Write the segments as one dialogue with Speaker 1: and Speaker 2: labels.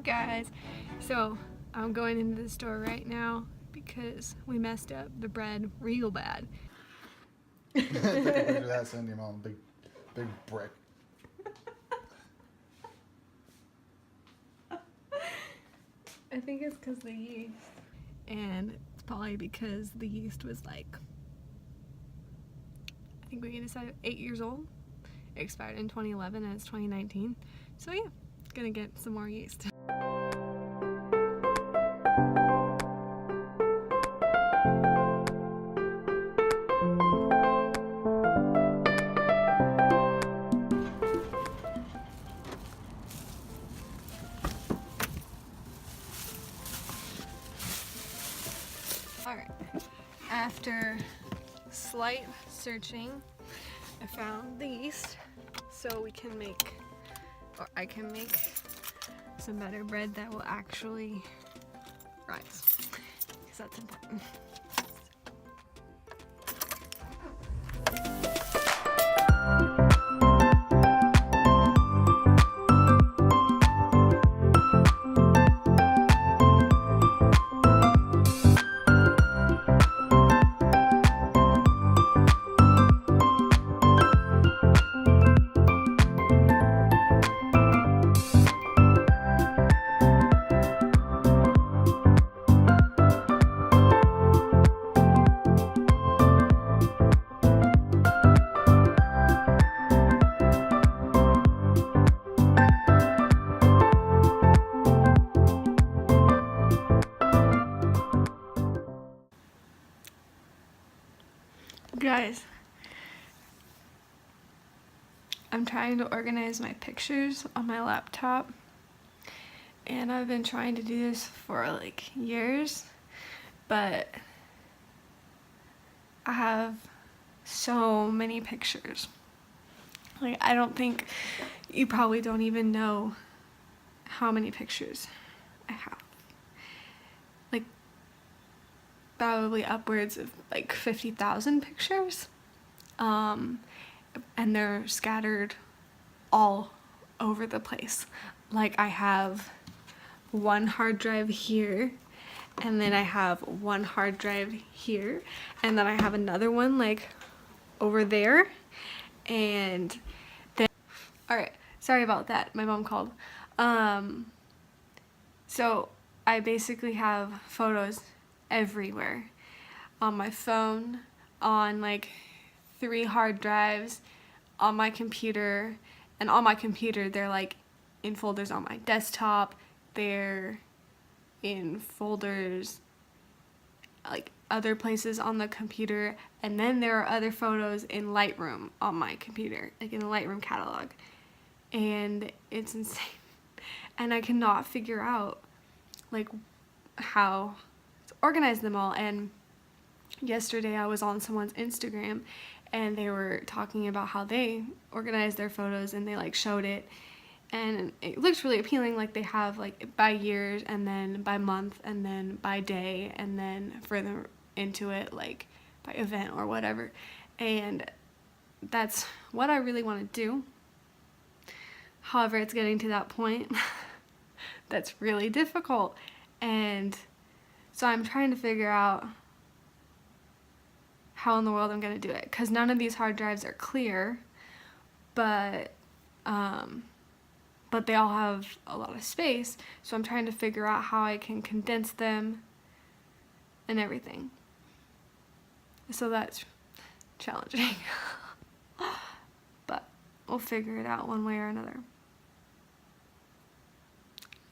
Speaker 1: Guys, so I'm going into the store right now because we messed up the bread real bad.
Speaker 2: Take a picture of that, send your mom a big brick.
Speaker 1: I think it's because the yeast, and it's probably because the yeast was like, I think we decided 8 years old. It expired in 2011 and it's 2019. So yeah, gonna get some more yeast. Alright, after slight searching, I found the yeast so we can make, or I can make some better bread that will actually rise, because that's important. Guys, I'm trying to organize my pictures on my laptop, and I've been trying to do this for like years, but I have so many pictures. Like, I don't think, you probably don't even know how many pictures I have. Like, probably upwards of like 50,000 pictures, and they're scattered all over the place. Like, I have one hard drive here, and then I have one hard drive here, and then I have another one like over there, and then, alright, sorry about that, my mom called. So I basically have photos everywhere, on my phone, on like 3 hard drives, on my computer, and on my computer they're like in folders on my desktop, they're in folders like other places on the computer, and then there are other photos in Lightroom on my computer, like in the Lightroom catalog, and it's insane. And I cannot figure out like how to organize them all. And yesterday I was on someone's Instagram and they were talking about how they organize their photos, and they like showed it, and it looks really appealing. Like, they have like by years, and then by month, and then by day, and then further into it like by event or whatever. And that's what I really want to do. However, it's getting to that point that's really difficult, and so I'm trying to figure out how in the world I'm gonna do it, because none of these hard drives are clear, but they all have a lot of space, so I'm trying to figure out how I can condense them and everything. So that's challenging. But we'll figure it out one way or another.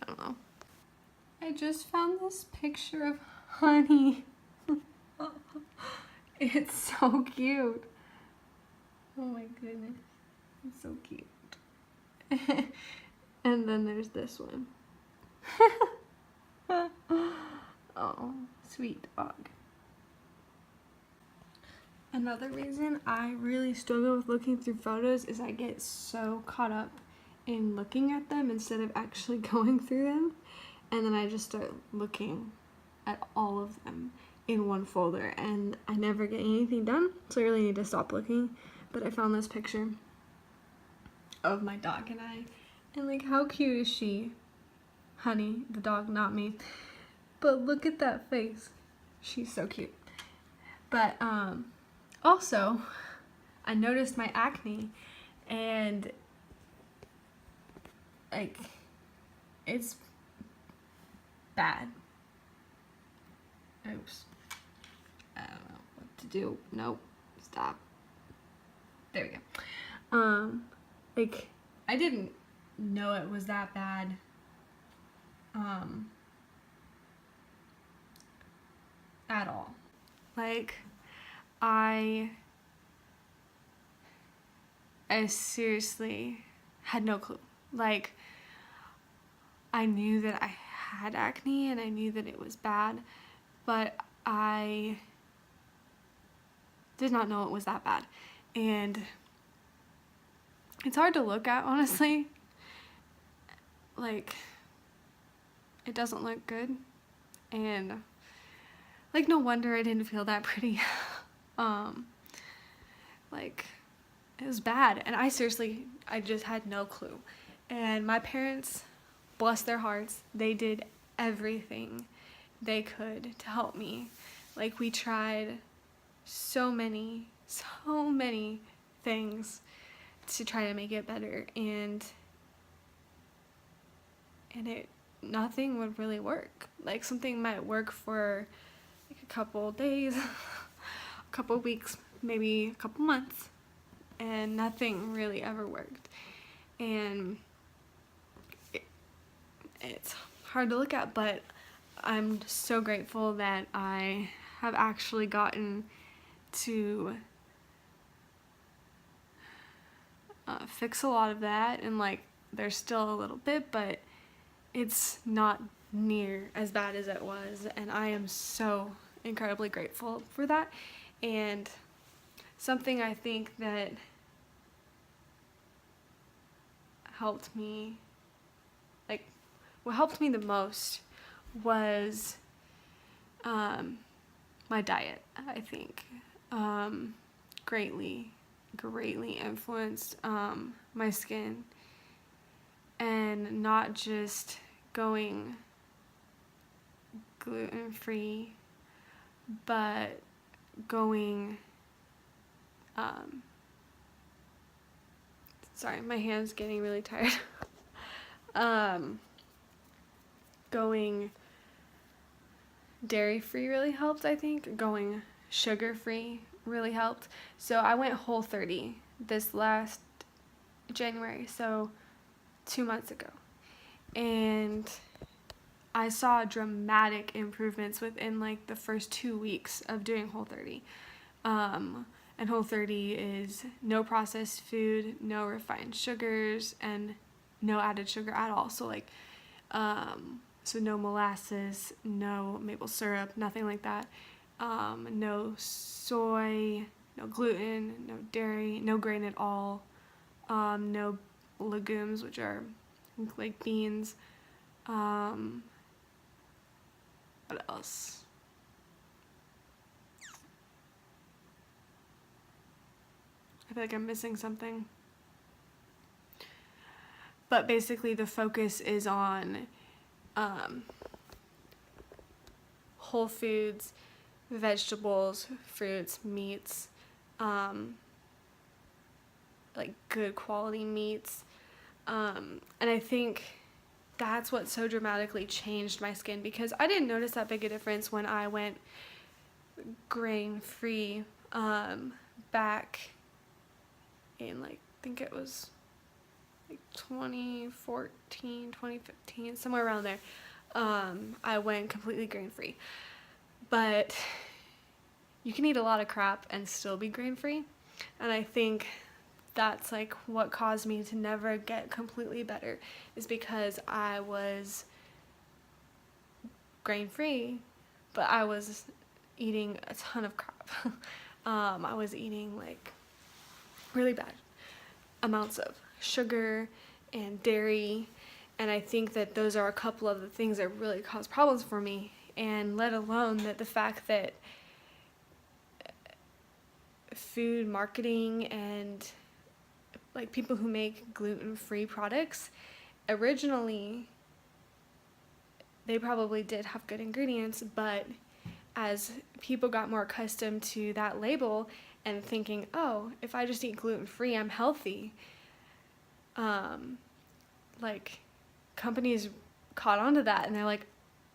Speaker 1: I don't know. I just found this picture of Honey. It's so cute. Oh my goodness. It's so cute. And then there's this one. Oh, sweet dog. Another reason I really struggle with looking through photos is I get so caught up in looking at them instead of actually going through them, and then I just start looking at all of them in one folder, and I never get anything done, so I really need to stop looking. But I found this picture of my dog and I, and like, how cute is she? Honey, the dog, not me. But look at that face. She's so cute. But also, I noticed my acne, and like, it's bad. Oops. I don't know what to do. Nope. Stop. There we go. Like, I didn't know it was that bad. At all. Like, I seriously had no clue. Like, I knew that I had acne and I knew that it was bad, but I did not know it was that bad. And it's hard to look at, honestly. Like, it doesn't look good. And like, no wonder I didn't feel that pretty. Like, it was bad. And I just had no clue. And my parents, bless their hearts, they did everything they could to help me. Like, we tried so many things to try to make it better, and nothing would really work. Like, something might work for like a couple days, a couple weeks, maybe a couple months, and nothing really ever worked. And it's hard to look at, but I'm so grateful that I have actually gotten to fix a lot of that. And like, there's still a little bit, but it's not near as bad as it was, and I am so incredibly grateful for that. And something I think that helped me, like, what helped me the most was my diet. I think greatly influenced my skin, and not just going gluten-free, but going sorry, my hand's getting really tired. Going dairy-free really helped, I think. Going sugar-free really helped. So I went Whole30 this last January, so 2 months ago. And I saw dramatic improvements within like the first 2 weeks of doing Whole30. And Whole30 is no processed food, no refined sugars, and no added sugar at all. So like, so no molasses, no maple syrup, nothing like that. No soy, no gluten, no dairy, no grain at all. No legumes, which are like beans. What else? I feel like I'm missing something. But basically the focus is on whole foods, vegetables, fruits, meats, like good quality meats. And I think that's what so dramatically changed my skin, because I didn't notice that big a difference when I went grain-free back in, like, I think it was like 2014, 2015, somewhere around there. I went completely grain-free. But you can eat a lot of crap and still be grain-free. And I think that's like what caused me to never get completely better, is because I was grain-free, but I was eating a ton of crap. I was eating like really bad amounts of sugar and dairy, and I think that those are a couple of the things that really cause problems for me, and let alone that the fact that food marketing and like people who make gluten-free products originally they probably did have good ingredients, but as people got more accustomed to that label and thinking, oh, if I just eat gluten-free, I'm healthy, like, companies caught on to that, and they're like,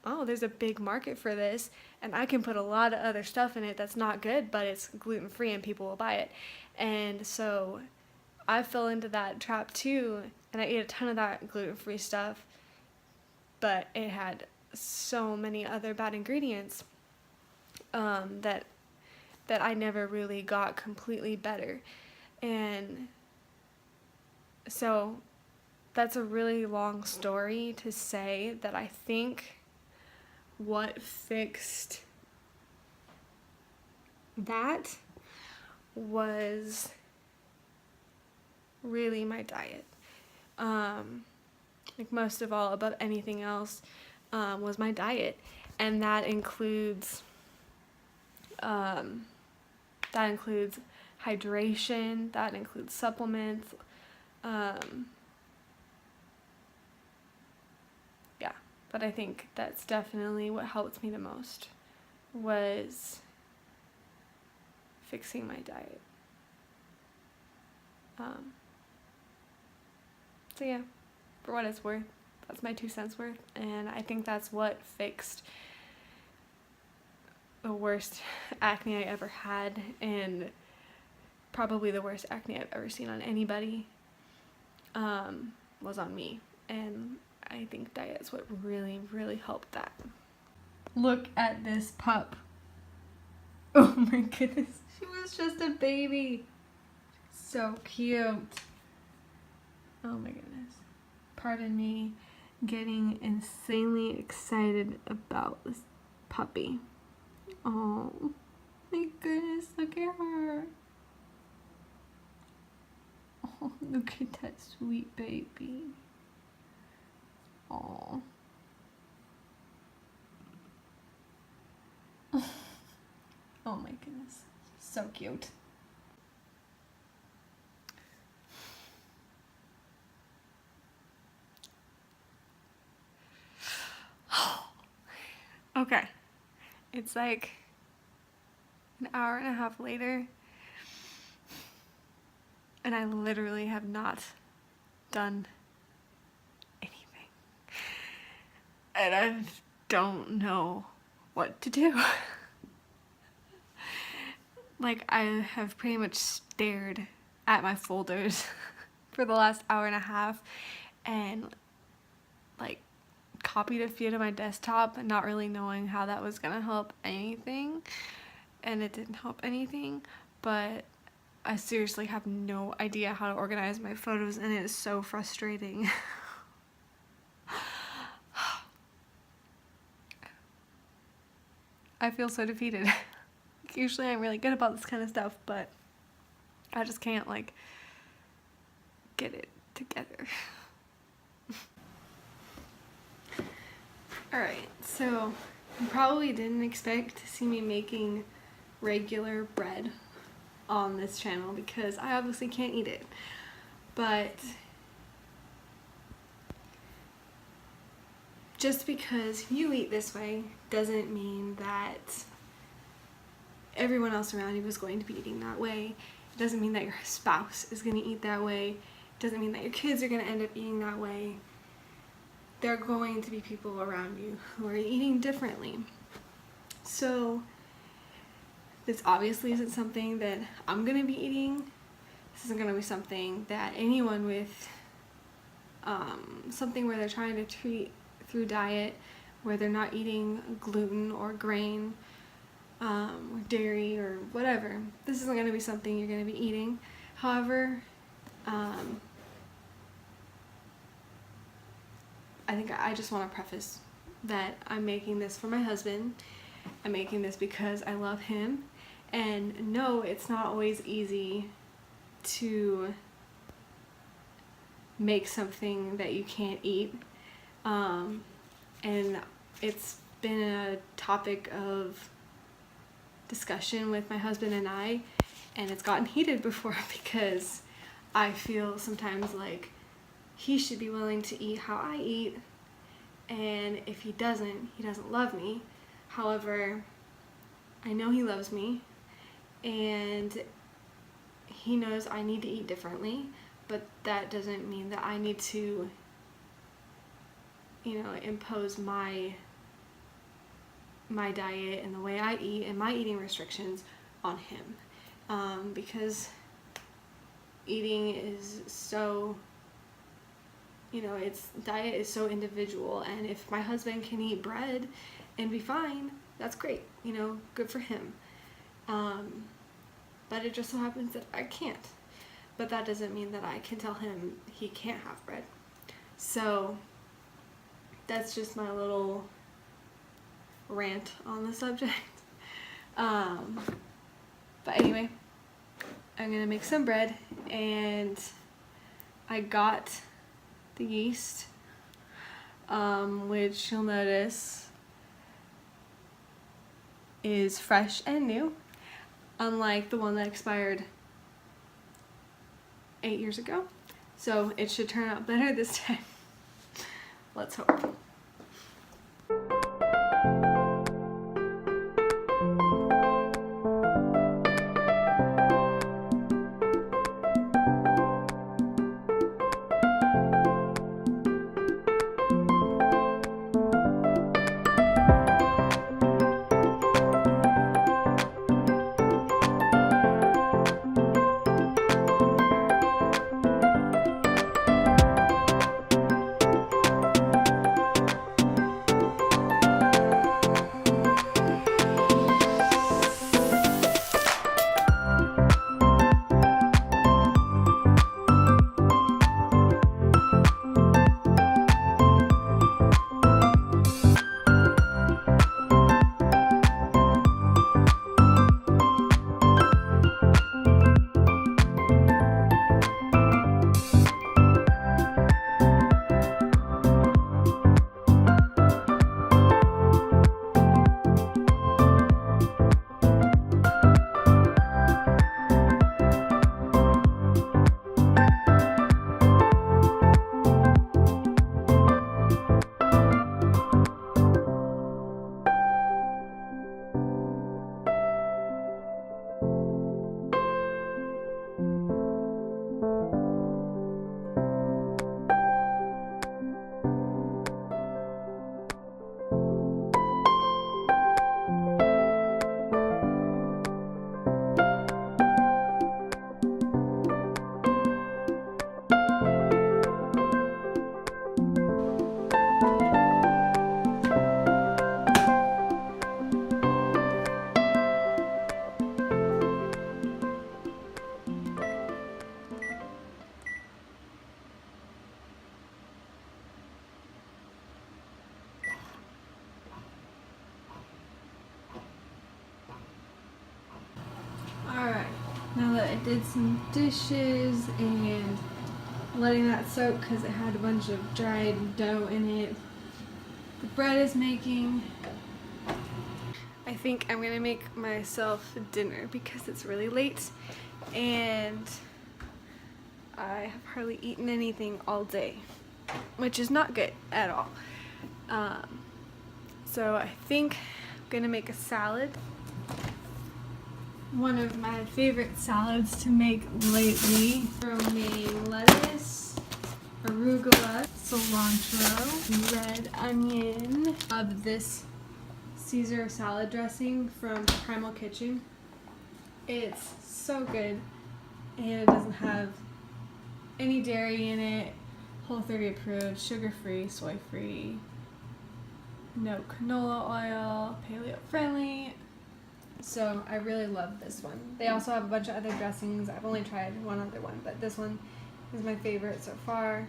Speaker 1: oh, there's a big market for this, and I can put a lot of other stuff in it that's not good, but it's gluten-free and people will buy it. And so I fell into that trap too, and I ate a ton of that gluten-free stuff, but it had so many other bad ingredients that I never really got completely better. And so that's a really long story to say that I think what fixed that was really my diet. Like most of all, above anything else, was my diet. And that includes hydration, that includes supplements, yeah, but I think that's definitely what helped me the most, was fixing my diet. So yeah, for what it's worth, that's my 2 cents worth, and I think that's what fixed the worst acne I ever had, and probably the worst acne I've ever seen on anybody, was on me. And I think diet is what really, really helped that. Look at this pup. Oh my goodness, she was just a baby. So cute. Oh my goodness. Pardon me getting insanely excited about this puppy. Oh my goodness, look at her. Oh, look at that sweet baby. Oh. Oh my goodness, so cute. Okay, it's like an hour and a half later, and I literally have not done anything. And I don't know what to do. Like, I have pretty much stared at my folders for the last hour and a half, and like copied a few to my desktop, not really knowing how that was gonna help anything, and it didn't help anything, but I seriously have no idea how to organize my photos, and it is so frustrating. I feel so defeated. Usually I'm really good about this kind of stuff, but I just can't, like, get it together. Alright, so you probably didn't expect to see me making regular bread on this channel because I obviously can't eat it. But just because you eat this way doesn't mean that everyone else around you is going to be eating that way. It doesn't mean that your spouse is going to eat that way. It doesn't mean that your kids are going to end up eating that way. There are going to be people around you who are eating differently. So this obviously isn't something that I'm going to be eating. This isn't going to be something that anyone with something where they're trying to treat through diet, where they're not eating gluten or grain or dairy or whatever. This isn't going to be something you're going to be eating. However, I think I just want to preface that I'm making this for my husband. I'm making this because I love him. And no, it's not always easy to make something that you can't eat. And it's been a topic of discussion with my husband and I, and it's gotten heated before because I feel sometimes like he should be willing to eat how I eat, And if he doesn't love me. However, I know he loves me, and he knows I need to eat differently, but that doesn't mean that I need to, impose my diet and the way I eat and my eating restrictions on him, because eating is so, diet is so individual, and if my husband can eat bread and be fine, that's great, good for him. But it just so happens that I can't. But that doesn't mean that I can tell him he can't have bread. So that's just my little rant on the subject. But anyway, I'm gonna make some bread, and I got the yeast, which you'll notice is fresh and new, unlike the one that expired 8 years ago. So it should turn out better this time. Let's hope. Now that I did some dishes and letting that soak because it had a bunch of dried dough in it, the bread is making. I think I'm gonna make myself dinner because it's really late and I have hardly eaten anything all day, which is not good at all. So I think I'm gonna make a salad. One of my favorite salads to make lately: romaine lettuce, arugula, cilantro, red onion, of this Caesar salad dressing from Primal Kitchen. It's so good, and it doesn't have any dairy in it, Whole30 approved, sugar-free, soy-free, no canola oil, paleo friendly. So I really love this one. They also have a bunch of other dressings. I've only tried one other one, but this one is my favorite so far,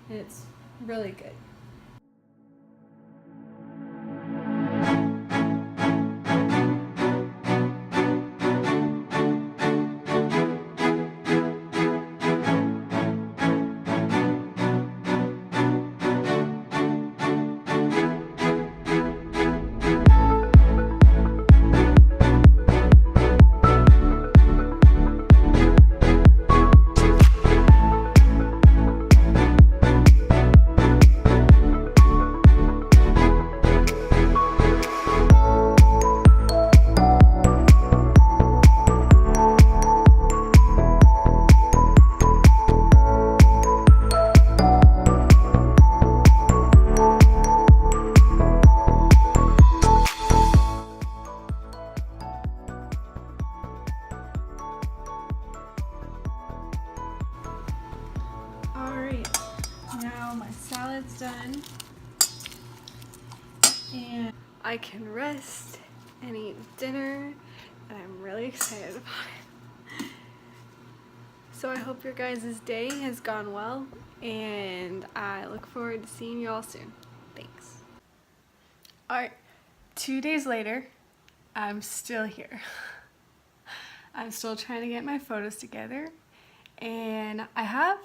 Speaker 1: and it's really good. that's done, and I can rest and eat dinner, and I'm really excited about it. So I hope your guys' day has gone well, and I look forward to seeing you all soon. Thanks. Alright, 2 days later, I'm still here. I'm still trying to get my photos together, and I have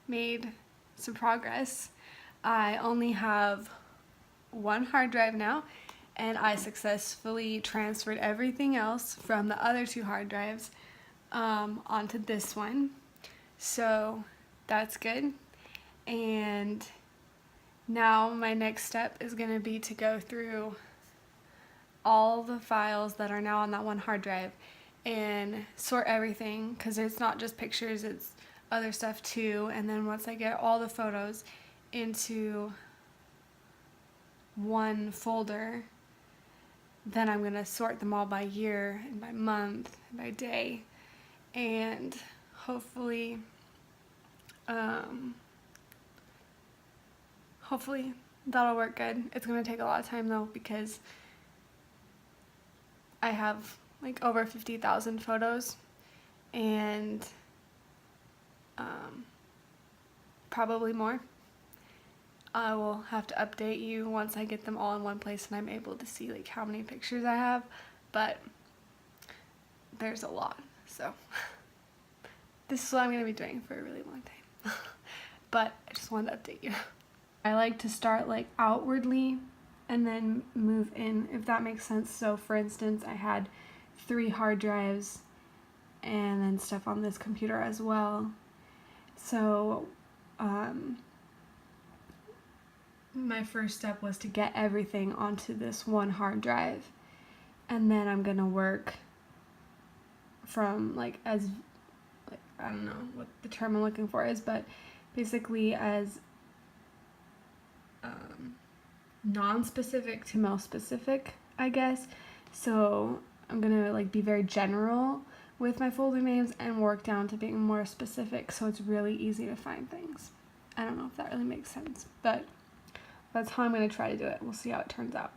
Speaker 1: made some progress. I only have one hard drive now, and I successfully transferred everything else from the other 2 hard drives onto this one. So that's good. And now my next step is going to be to go through all the files that are now on that one hard drive and sort everything, because it's not just pictures, it's other stuff too. And then once I get all the photos into one folder, then I'm gonna sort them all by year and by month and by day, and hopefully that'll work good. It's gonna take a lot of time though, because I have like over 50,000 photos, and probably more. I will have to update you once I get them all in one place and I'm able to see like how many pictures I have, but there's a lot, so this is what I'm going to be doing for a really long time. But I just wanted to update you. I like to start like outwardly and then move in, if that makes sense. So for instance, I had 3 hard drives and then stuff on this computer as well. So my first step was to get everything onto this one hard drive, and then I'm gonna work from I don't know what the term I'm looking for is, but basically as non-specific to most specific, I guess. So I'm gonna be very general with my folder names and work down to being more specific, so it's really easy to find things. I don't know if that really makes sense, but that's how I'm going to try to do it. We'll see how it turns out.